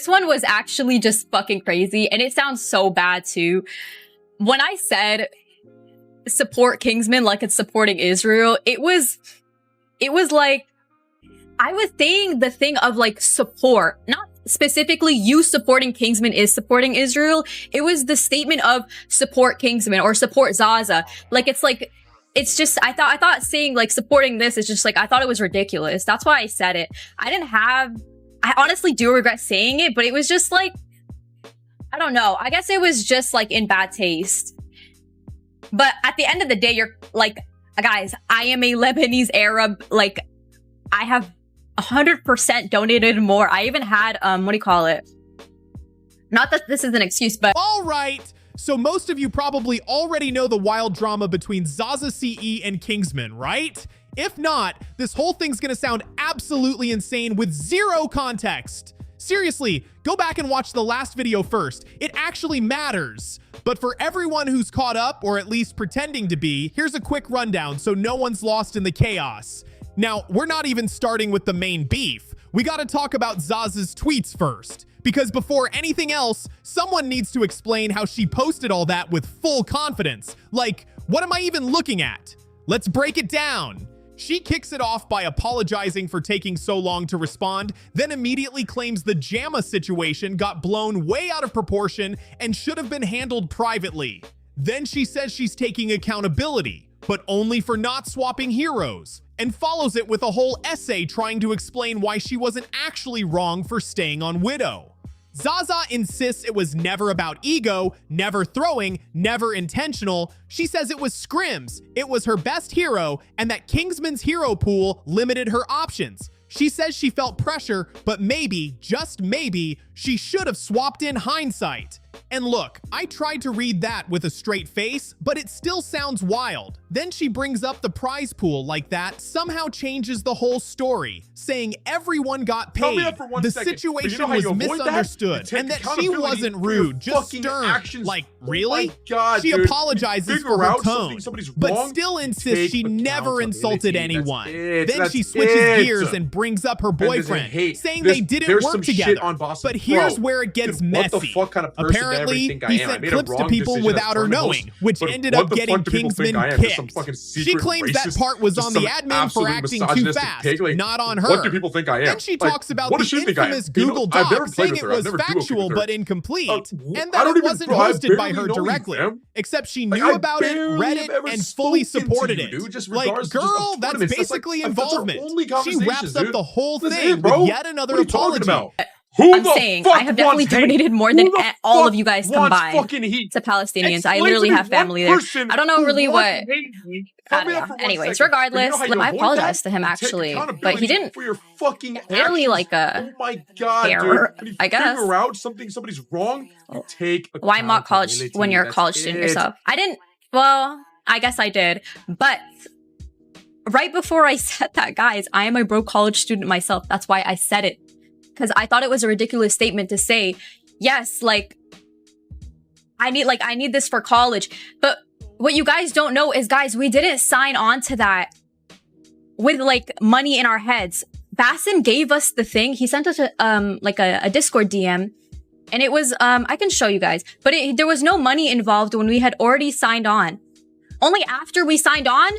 This one was actually just fucking crazy, and it sounds so bad too. When I said support Kingsman like it's supporting Israel, it was like I was saying the thing of like support, not specifically you supporting Kingsman is supporting Israel. It was the statement of support Kingsman or support Zaza. It's just, I thought saying like supporting this is just like, I thought it was ridiculous. That's why I said it. I honestly do regret saying it, but it was just like, I don't know. I guess it was just like in bad taste. But at the end of the day, you're like, guys, I am a Lebanese Arab. Like, I have 100% donated more. I even had, what do you call it? Not that this is an excuse, but... All right. So most of you probably already know the wild drama between Zaza, CeCe, and Kingsman, right? If not, this whole thing's gonna sound absolutely insane with zero context. Seriously, go back and watch the last video first. It actually matters. But for everyone who's caught up, or at least pretending to be, here's a quick rundown so no one's lost in the chaos. Now, we're not even starting with the main beef. We gotta talk about Zaza's tweets first. Because before anything else, someone needs to explain how she posted all that with full confidence. Like, what am I even looking at? Let's break it down. She kicks it off by apologizing for taking so long to respond, then immediately claims the JAMA situation got blown way out of proportion and should have been handled privately. Then she says she's taking accountability, but only for not swapping heroes, and follows it with a whole essay trying to explain why she wasn't actually wrong for staying on Widow. Zaza insists it was never about ego, never throwing, never intentional. She says it was scrims, it was her best hero, and that Kingsman's hero pool limited her options. She says she felt pressure, but maybe, just maybe, she should have swapped in hindsight. And look, I tried to read that with a straight face, but it still sounds wild. Then she brings up the prize pool like that somehow changes the whole story, saying everyone got paid, the situation was misunderstood, and that she wasn't rude, just stern. Like, really? She apologizes for her tone, but still insists she never insulted anyone. Then she switches gears and brings up her boyfriend, saying they didn't work together. But here's where it gets messy. Apparently, he sent clips to people without her knowing, which ended up getting Kingsman kicked. She claims that part was on the admin for acting too fast, not on her. What do people think I am? Then she talks about the infamous Google Doc, saying it was factual but incomplete, and that it wasn't hosted by her directly, except she knew about it, read it, and fully supported it. Like, girl, that's basically involvement. She wraps up the whole thing with yet another apology. I'm saying I have definitely donated more than all of you guys combined to Palestinians. I literally have family there. I don't know really what. Anyways, regardless, I apologize to him actually, but he didn't really like care, I guess. Somebody's wrong. Why mock college when you're a college student yourself? I didn't. Well, I guess I did, but right before I said that, guys, I am a broke college student myself. That's why I said it. Because I thought it was a ridiculous statement to say, yes, like, I need this for college. But what you guys don't know is, guys, we didn't sign on to that with like money in our heads. Basim gave us the thing. He sent us a Discord DM, and it was, I can show you guys, but there was no money involved when we had already signed on. Only after we signed on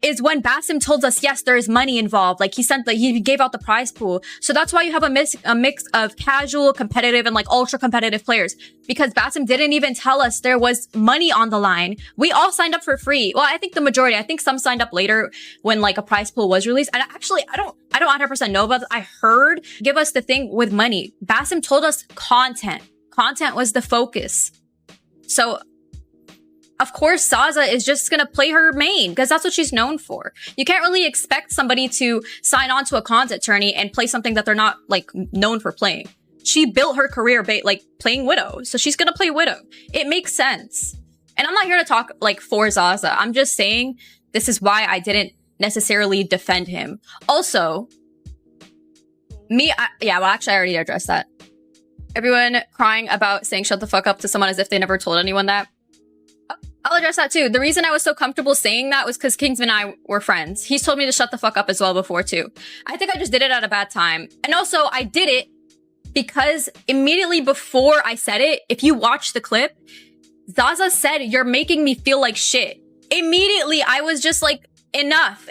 is when Basim told us, yes, there is money involved. Like, he gave out the prize pool. So that's why you have a mix of casual, competitive, and like ultra competitive players. Because Basim didn't even tell us there was money on the line. We all signed up for free. Well, I think the majority. I think some signed up later when like a prize pool was released. And actually, I don't 100% know about this. I heard give us the thing with money. Basim told us content. Content was the focus. So of course, Zaza is just going to play her main because that's what she's known for. You can't really expect somebody to sign on to a content tourney and play something that they're not like known for playing. She built her career like playing Widow. So she's going to play Widow. It makes sense. And I'm not here to talk like for Zaza. I'm just saying this is why I didn't necessarily defend him. Also, actually I already addressed that. Everyone crying about saying shut the fuck up to someone as if they never told anyone that. I'll address that too. The reason I was so comfortable saying that was because Kingsman and I were friends. He's told me to shut the fuck up as well before too. I think I just did it at a bad time. And also I did it because immediately before I said it, if you watch the clip, Zaza said, "You're making me feel like shit." Immediately, I was just like, enough.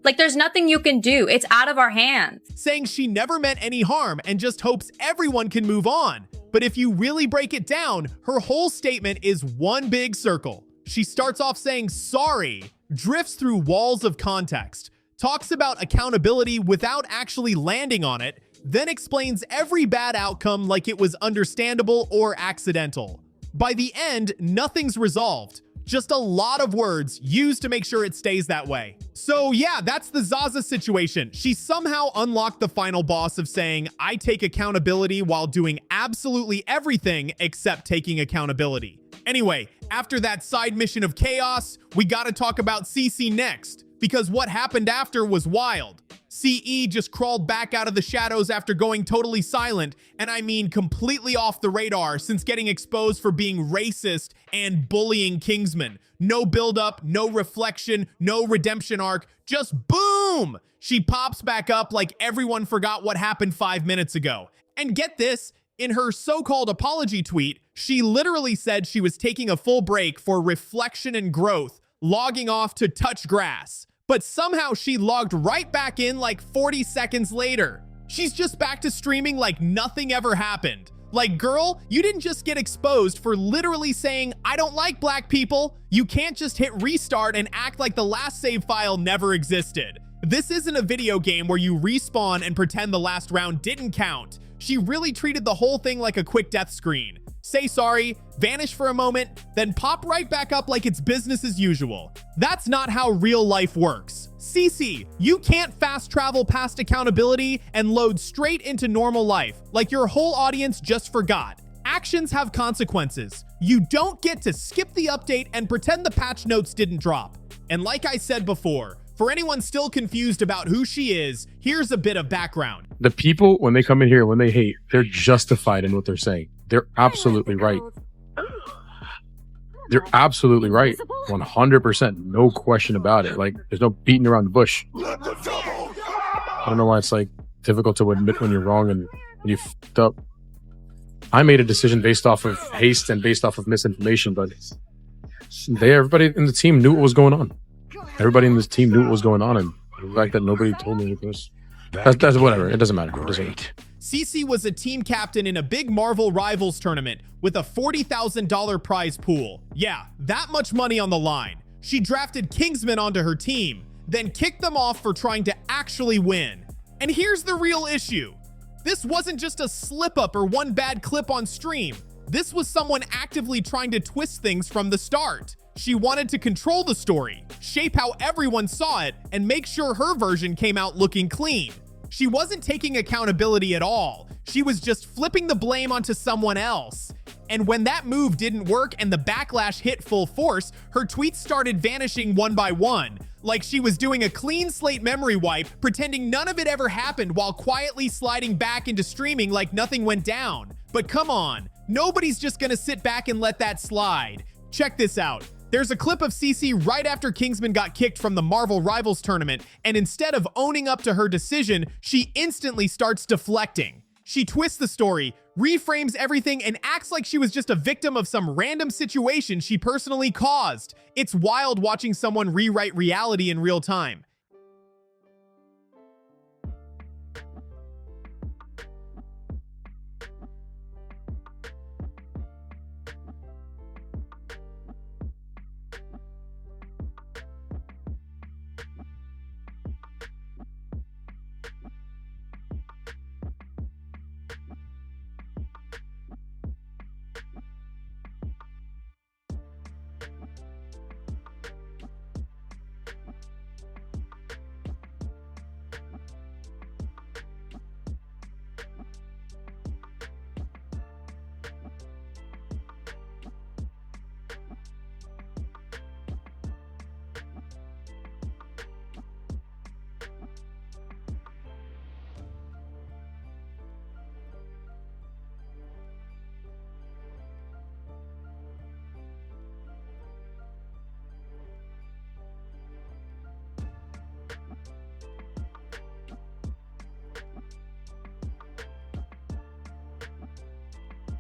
Like, there's nothing you can do. It's out of our hands. Saying she never meant any harm and just hopes everyone can move on. But if you really break it down, her whole statement is one big circle. She starts off saying sorry, drifts through walls of context, talks about accountability without actually landing on it, then explains every bad outcome like it was understandable or accidental. By the end, nothing's resolved. Just a lot of words used to make sure it stays that way. So yeah, that's the Zaza situation. She somehow unlocked the final boss of saying, "I take accountability," while doing absolutely everything except taking accountability. Anyway, after that side mission of chaos, we gotta talk about CeCe next, because what happened after was wild. CE just crawled back out of the shadows after going totally silent, and I mean completely off the radar since getting exposed for being racist and bullying Kingsman. No build-up, no reflection, no redemption arc, just boom! She pops back up like everyone forgot what happened 5 minutes ago. And get this, in her so-called apology tweet, she literally said she was taking a full break for reflection and growth, logging off to touch grass. But somehow she logged right back in like 40 seconds later. She's just back to streaming like nothing ever happened. Like, girl, you didn't just get exposed for literally saying, "I don't like black people." You can't just hit restart and act like the last save file never existed. This isn't a video game where you respawn and pretend the last round didn't count. She really treated the whole thing like a quick death screen. Say sorry, vanish for a moment, then pop right back up like it's business as usual. That's not how real life works. CeCe, you can't fast travel past accountability and load straight into normal life, like your whole audience just forgot. Actions have consequences. You don't get to skip the update and pretend the patch notes didn't drop. And like I said before, for anyone still confused about who she is, here's a bit of background. The people, when they come in here, when they hate, they're justified in what they're saying. They're absolutely right. They're absolutely right. 100%. No question about it. Like, there's no beating around the bush. I don't know why it's like difficult to admit when you're wrong and when you fucked up. I made a decision based off of haste and based off of misinformation, but everybody in the team knew what was going on. Everybody in this team knew what was going on, and the fact that nobody told me this, that's whatever. It doesn't matter. It doesn't matter. CeCe was a team captain in a big Marvel Rivals tournament with a $40,000 prize pool. Yeah, that much money on the line. She drafted Kingsman onto her team, then kicked them off for trying to actually win. And here's the real issue. This wasn't just a slip-up or one bad clip on stream. This was someone actively trying to twist things from the start. She wanted to control the story, shape how everyone saw it, and make sure her version came out looking clean. She wasn't taking accountability at all. She was just flipping the blame onto someone else. And when that move didn't work and the backlash hit full force, her tweets started vanishing one by one, like she was doing a clean slate memory wipe, pretending none of it ever happened while quietly sliding back into streaming like nothing went down. But come on, nobody's just gonna sit back and let that slide. Check this out. There's a clip of CeCe right after Kingsman got kicked from the Marvel Rivals tournament, and instead of owning up to her decision, she instantly starts deflecting. She twists the story, reframes everything, and acts like she was just a victim of some random situation she personally caused. It's wild watching someone rewrite reality in real time.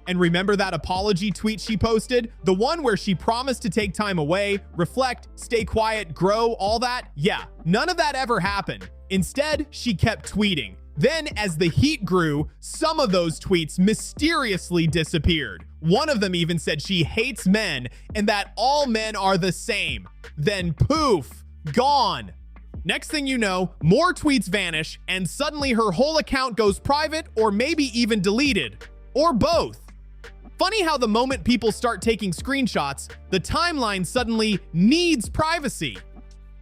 And remember that apology tweet she posted? The one where she promised to take time away, reflect, stay quiet, grow, all that? Yeah, none of that ever happened. Instead, she kept tweeting. Then, as the heat grew, some of those tweets mysteriously disappeared. One of them even said she hates men and that all men are the same. Then poof, gone. Next thing you know, more tweets vanish and suddenly her whole account goes private or maybe even deleted. Or both. Funny how the moment people start taking screenshots, the timeline suddenly needs privacy.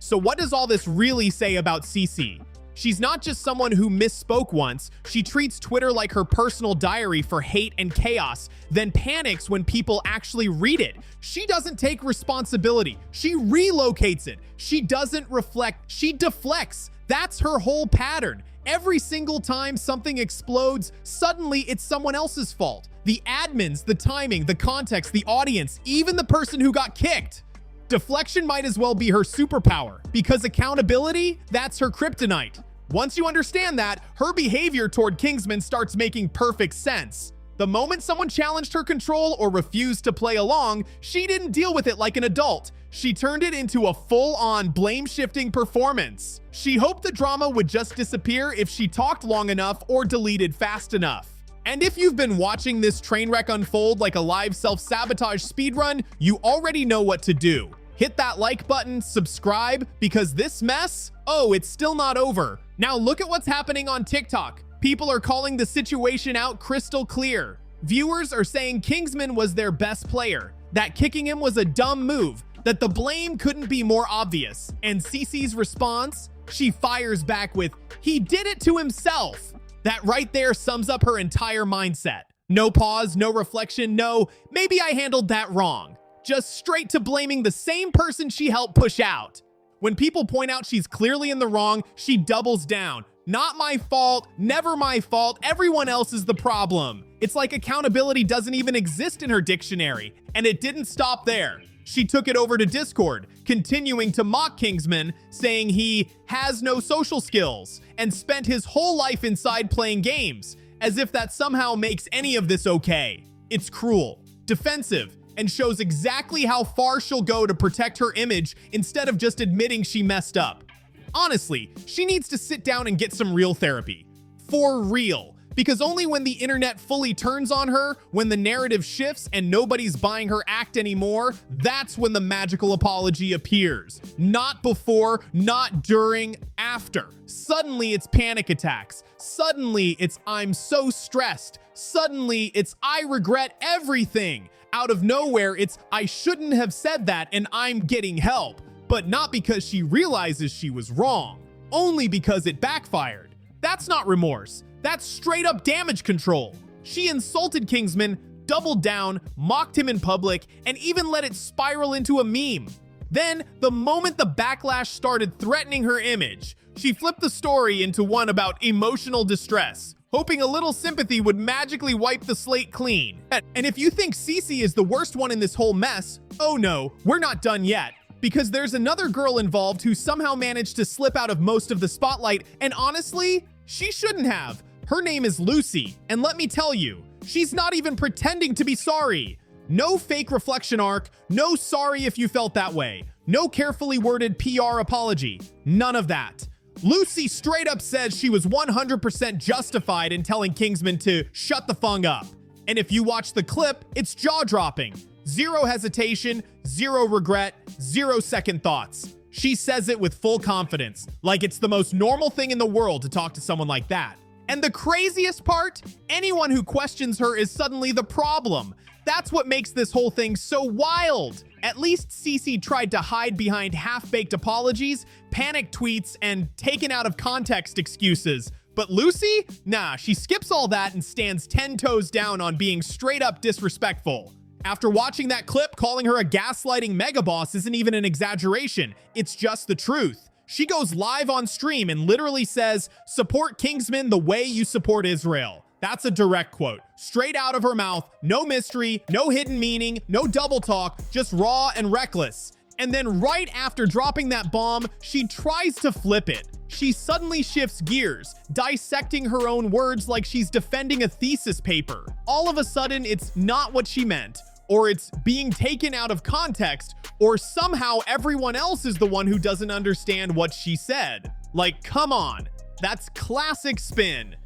So what does all this really say about CeCe? She's not just someone who misspoke once, she treats Twitter like her personal diary for hate and chaos, then panics when people actually read it. She doesn't take responsibility, she relocates it. She doesn't reflect, she deflects. That's her whole pattern. Every single time something explodes, suddenly it's someone else's fault. The admins, the timing, the context, the audience, even the person who got kicked. Deflection might as well be her superpower, because accountability, that's her kryptonite. Once you understand that, her behavior toward Kingsman starts making perfect sense. The moment someone challenged her control or refused to play along, she didn't deal with it like an adult. She turned it into a full-on blame-shifting performance. She hoped the drama would just disappear if she talked long enough or deleted fast enough. And if you've been watching this train wreck unfold like a live self-sabotage speedrun, you already know what to do. Hit that like button, subscribe, because this mess, it's still not over. Now look at what's happening on TikTok. People are calling the situation out crystal clear. Viewers are saying Kingsman was their best player, that kicking him was a dumb move, that the blame couldn't be more obvious. And CeCe's response? She fires back with, "He did it to himself." That right there sums up her entire mindset. No pause, no reflection, no, maybe I handled that wrong. Just straight to blaming the same person she helped push out. When people point out she's clearly in the wrong, she doubles down. Not my fault, never my fault, everyone else is the problem. It's like accountability doesn't even exist in her dictionary. And it didn't stop there. She took it over to Discord, continuing to mock Kingsman, saying he has no social skills and spent his whole life inside playing games, as if that somehow makes any of this okay. It's cruel, defensive, and shows exactly how far she'll go to protect her image instead of just admitting she messed up. Honestly, she needs to sit down and get some real therapy. For real. Because only when the internet fully turns on her, when the narrative shifts and nobody's buying her act anymore, that's when the magical apology appears. Not before, not during, after. Suddenly it's panic attacks. Suddenly it's I'm so stressed. Suddenly it's I regret everything. Out of nowhere it's I shouldn't have said that and I'm getting help. But not because she realizes she was wrong. Only because it backfired. That's not remorse. That's straight up damage control. She insulted Kingsman, doubled down, mocked him in public, and even let it spiral into a meme. Then, the moment the backlash started threatening her image, she flipped the story into one about emotional distress, hoping a little sympathy would magically wipe the slate clean. And if you think CeCe is the worst one in this whole mess, oh no, we're not done yet. Because there's another girl involved who somehow managed to slip out of most of the spotlight, and honestly, she shouldn't have. Her name is Lucy, and let me tell you, she's not even pretending to be sorry. No fake reflection arc, no sorry if you felt that way, no carefully worded PR apology, none of that. Lucy straight up says she was 100% justified in telling Kingsman to shut the fung up. And if you watch the clip, it's jaw-dropping. Zero hesitation, zero regret, zero second thoughts. She says it with full confidence, like it's the most normal thing in the world to talk to someone like that. And the craziest part, anyone who questions her is suddenly the problem. That's what makes this whole thing so wild. At least CeCe tried to hide behind half-baked apologies, panic tweets, and taken out of context excuses. But Lucy? Nah, she skips all that and stands 10 toes down on being straight up disrespectful. After watching that clip, calling her a gaslighting megaboss isn't even an exaggeration. It's just the truth. She goes live on stream and literally says, "Support Kingsman the way you support Israel." That's a direct quote, straight out of her mouth, no mystery, no hidden meaning, no double talk, just raw and reckless. And then right after dropping that bomb, she tries to flip it. she suddenly shifts gears, dissecting her own words like she's defending a thesis paper. All of a sudden, it's not what she meant, or it's being taken out of context, or somehow everyone else is the one who doesn't understand what she said. Like, come on, that's classic spin.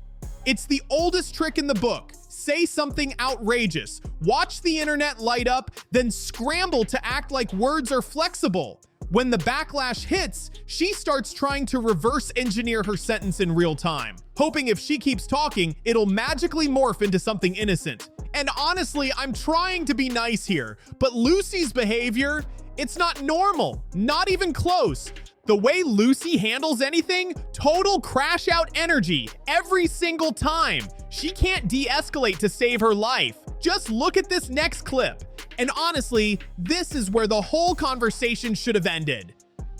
It's the oldest trick in the book. Say something outrageous, watch the internet light up, then scramble to act like words are flexible. When the backlash hits, she starts trying to reverse engineer her sentence in real time, hoping if she keeps talking, it'll magically morph into something innocent. And honestly, I'm trying to be nice here, but Lucy's behavior, it's not normal, not even close. The way Lucy handles anything, total crash out energy every single time. She can't de-escalate to save her life. Just look at this next clip. And honestly, this is where the whole conversation should have ended.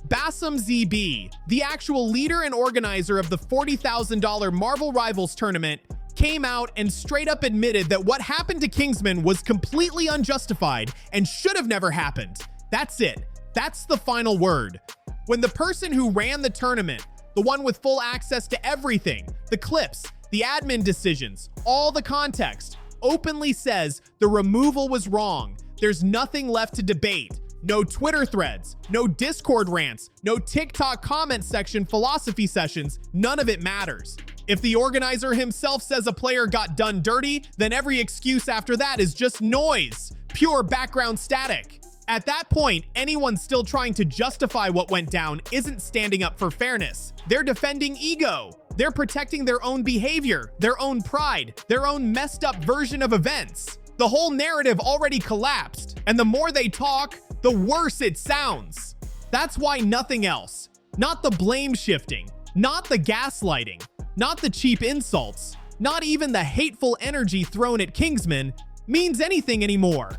Bassam ZB, the actual leader and organizer of the $40,000 Marvel Rivals tournament, came out and straight up admitted that what happened to Kingsman was completely unjustified and should have never happened. That's it. That's the final word. When the person who ran the tournament, the one with full access to everything, the clips, the admin decisions, all the context, openly says the removal was wrong, there's nothing left to debate. No Twitter threads, no Discord rants, no TikTok comment section philosophy sessions, none of it matters. If the organizer himself says a player got done dirty, then every excuse after that is just noise, pure background static. At that point, anyone still trying to justify what went down isn't standing up for fairness. They're defending ego. They're protecting their own behavior, their own pride, their own messed up version of events. The whole narrative already collapsed, and the more they talk, the worse it sounds. That's why nothing else, not the blame shifting, not the gaslighting, not the cheap insults, not even the hateful energy thrown at Kingsman means anything anymore.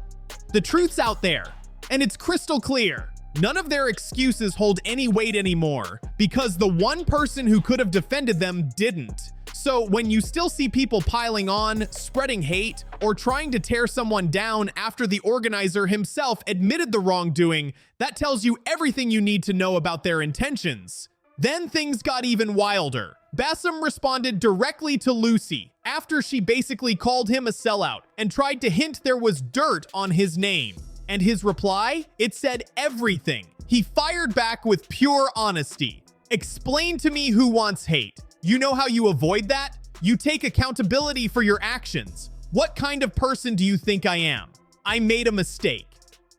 The truth's out there, and it's crystal clear. None of their excuses hold any weight anymore because the one person who could have defended them didn't. So when you still see people piling on, spreading hate, or trying to tear someone down after the organizer himself admitted the wrongdoing, that tells you everything you need to know about their intentions. Then things got even wilder. Bassam responded directly to Lucy after she basically called him a sellout and tried to hint there was dirt on his name. And his reply? It said everything. He fired back with pure honesty. Explain to me who wants hate. You know how you avoid that? You take accountability for your actions. What kind of person do you think I am? I made a mistake.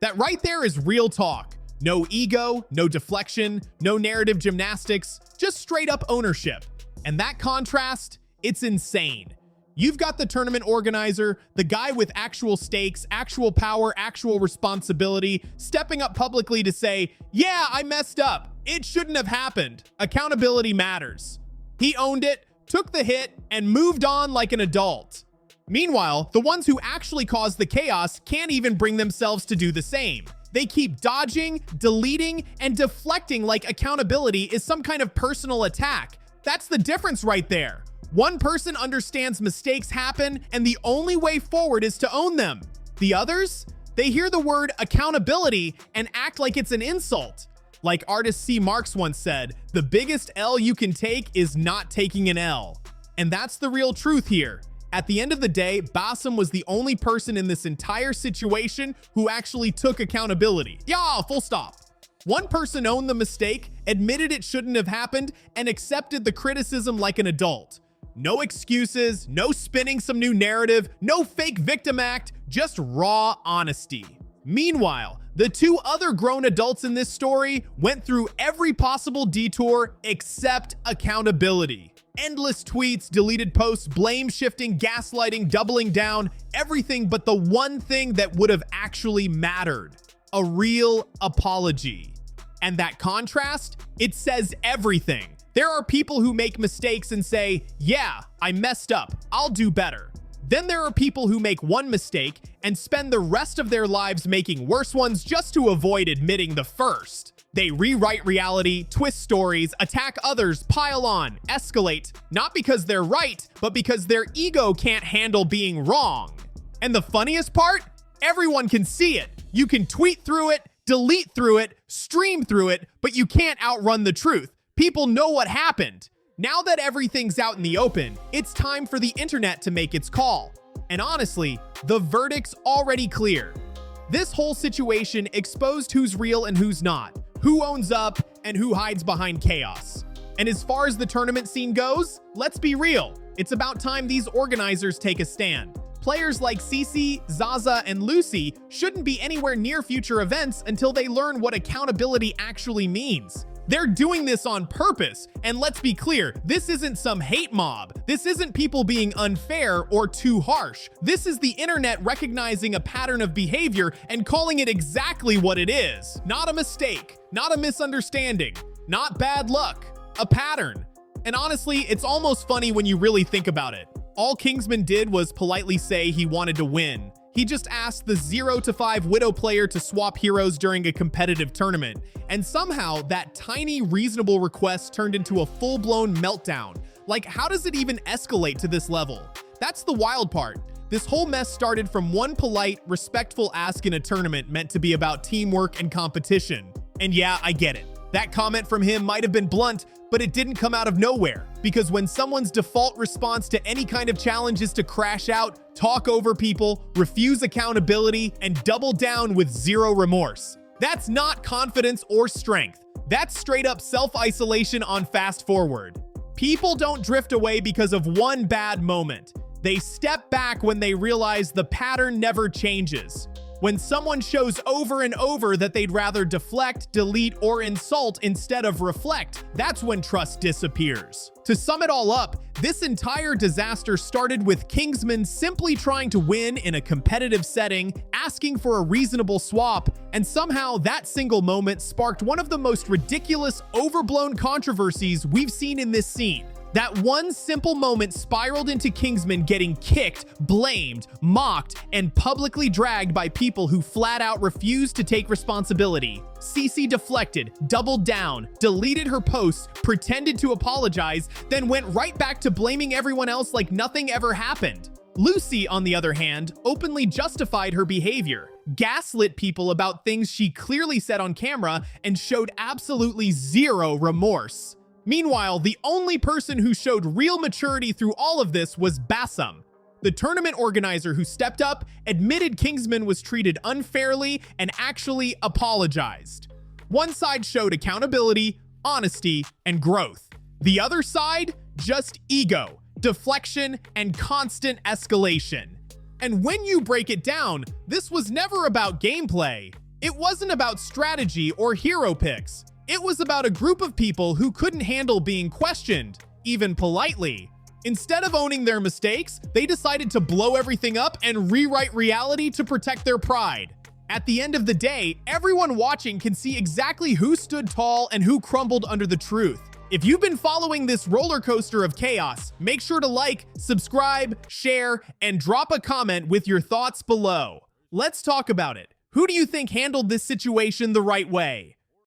That right there is real talk. No ego, no deflection, no narrative gymnastics, just straight up ownership. And that contrast, it's insane. You've got the tournament organizer, the guy with actual stakes, actual power, actual responsibility, stepping up publicly to say, yeah, I messed up. It shouldn't have happened. Accountability matters. He owned it, took the hit, and moved on like an adult. Meanwhile, the ones who actually caused the chaos can't even bring themselves to do the same. They keep dodging, deleting, and deflecting like accountability is some kind of personal attack. That's the difference right there. One person understands mistakes happen, and the only way forward is to own them. The others, they hear the word accountability and act like it's an insult. Like artist C. Marks once said, the biggest L you can take is not taking an L. And that's the real truth here. At the end of the day, Bassam was the only person in this entire situation who actually took accountability. Yeah, full stop. One person owned the mistake, admitted it shouldn't have happened, and accepted the criticism like an adult. No excuses, no spinning some new narrative, no fake victim act, just raw honesty. Meanwhile, the two other grown adults in this story went through every possible detour except accountability. Endless tweets, deleted posts, blame shifting, gaslighting, doubling down, everything but the one thing that would have actually mattered. A real apology. And that contrast, it says everything. There are people who make mistakes and say, yeah, I messed up, I'll do better. Then there are people who make one mistake and spend the rest of their lives making worse ones just to avoid admitting the first. They rewrite reality, twist stories, attack others, pile on, escalate, not because they're right, but because their ego can't handle being wrong. And the funniest part? Everyone can see it. You can tweet through it, delete through it, stream through it, but you can't outrun the truth. People know what happened. Now that everything's out in the open, it's time for the internet to make its call. And honestly, the verdict's already clear. This whole situation exposed who's real and who's not, who owns up and who hides behind chaos. And as far as the tournament scene goes, let's be real. It's about time these organizers take a stand. Players like CeCe, Zaza, and Lucy shouldn't be anywhere near future events until they learn what accountability actually means. They're doing this on purpose, and let's be clear, this isn't some hate mob. This isn't people being unfair or too harsh. This is the internet recognizing a pattern of behavior and calling it exactly what it is. Not a mistake, not a misunderstanding, not bad luck, a pattern. And honestly, it's almost funny when you really think about it. All Kingsman did was politely say he wanted to win. He just asked the 0 to 5 Widow player to swap heroes during a competitive tournament, and somehow that tiny reasonable request turned into a full-blown meltdown. Like, how does it even escalate to this level? That's the wild part. This whole mess started from one polite, respectful ask in a tournament meant to be about teamwork and competition. And yeah, I get it. That comment from him might have been blunt, but it didn't come out of nowhere. Because when someone's default response to any kind of challenge is to crash out, talk over people, refuse accountability, and double down with zero remorse, that's not confidence or strength. That's straight up self-isolation on fast forward. People don't drift away because of one bad moment. They step back when they realize the pattern never changes. When someone shows over and over that they'd rather deflect, delete, or insult instead of reflect, that's when trust disappears. To sum it all up, this entire disaster started with Kingsman simply trying to win in a competitive setting, asking for a reasonable swap, and somehow that single moment sparked one of the most ridiculous, overblown controversies we've seen in this scene. That one simple moment spiraled into Kingsman getting kicked, blamed, mocked, and publicly dragged by people who flat out refused to take responsibility. CeCe deflected, doubled down, deleted her posts, pretended to apologize, then went right back to blaming everyone else like nothing ever happened. Lucy, on the other hand, openly justified her behavior, gaslit people about things she clearly said on camera, and showed absolutely zero remorse. Meanwhile, the only person who showed real maturity through all of this was Bassam, the tournament organizer who stepped up, admitted Kingsman was treated unfairly, and actually apologized. One side showed accountability, honesty, and growth. The other side, just ego, deflection, and constant escalation. And when you break it down, this was never about gameplay. It wasn't about strategy or hero picks. It was about a group of people who couldn't handle being questioned, even politely. Instead of owning their mistakes, they decided to blow everything up and rewrite reality to protect their pride. At the end of the day, everyone watching can see exactly who stood tall and who crumbled under the truth. If you've been following this roller coaster of chaos, make sure to like, subscribe, share, and drop a comment with your thoughts below. Let's talk about it. Who do you think handled this situation the right way?